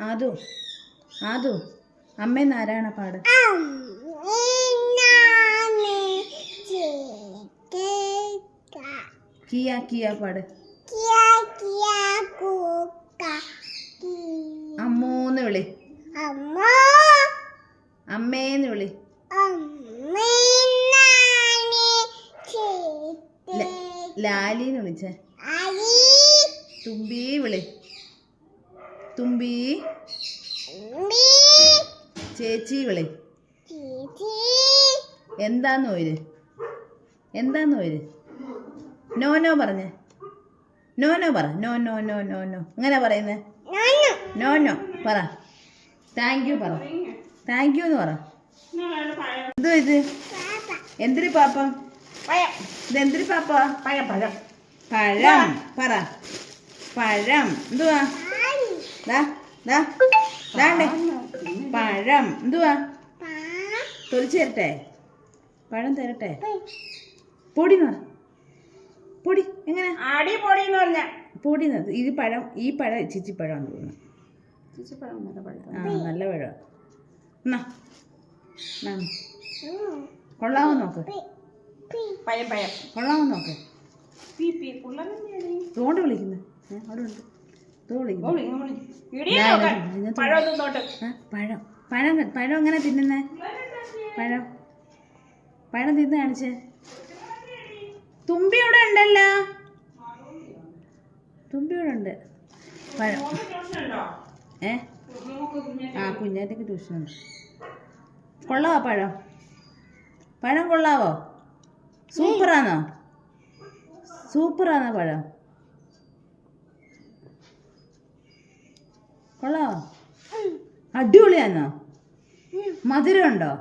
ആദു ആദു അമ്മേ നാരായണ പാട്. Kia Kia പാട്. അമ്മൂന്ന് വിളി. അമ്മേന്ന് വിളി. ലാലിന്ന് വിളിച്ചേ. തുമ്പി വിളി. തുമ്പി. ചേച്ചി വിളി. എന്താന്ന് പോര്. എന്താന്ന് പോര്. നോ നോ പറഞ്ഞേ. നോ നോ പറ. No no no no no അങ്ങനെ പറയുന്നേ. നോ നോ പറ. താങ്ക് യു പറ. താങ്ക് യു എന്ന് പറ. എന്തോ ഇത്? എന്തിരി പാപ്പ? ഇതെന്തിരി പാപ്പ? പഴം പഴം പഴം പറ. പഴം എന്തുവാ? ദാണ്ടേ പഴം എന്തുവാ? തൊലിച്ചു തരട്ടെ? പഴം തരട്ടെ? പൊടി പൊടി എങ്ങനെ? പൊടി ഇത് പഴം. ഈ പഴം ചിച്ചിപ്പഴം തോന്നുന്നു. ആ നല്ല പഴം. എന്നാ കൊള്ളാമോ നോക്ക്. കൊള്ളാമോ നോക്ക്. തോണ്ട് വിളിക്കുന്നു. അവിടെ ഉണ്ട്. പഴം പഴം പഴം എങ്ങനെ തിന്നുന്നേ? പഴം പഴം തിന്ന് കാണിച്ചേ. തുമ്പി ഇവിടെ ഉണ്ടല്ലോ. തുമ്പി ഇവിടെ ഉണ്ട്. പഴം ആ കുഞ്ഞാറ്റയ്ക്ക് ട്യൂഷനുണ്ട്. കൊള്ളാവോ പഴം? പഴം കൊള്ളാവോ? സൂപ്പറാണോ? സൂപ്പറാണോ പഴം? കൊള്ളാവോ? അടിപൊളിയാണോ? മധുരം ഉണ്ടോ?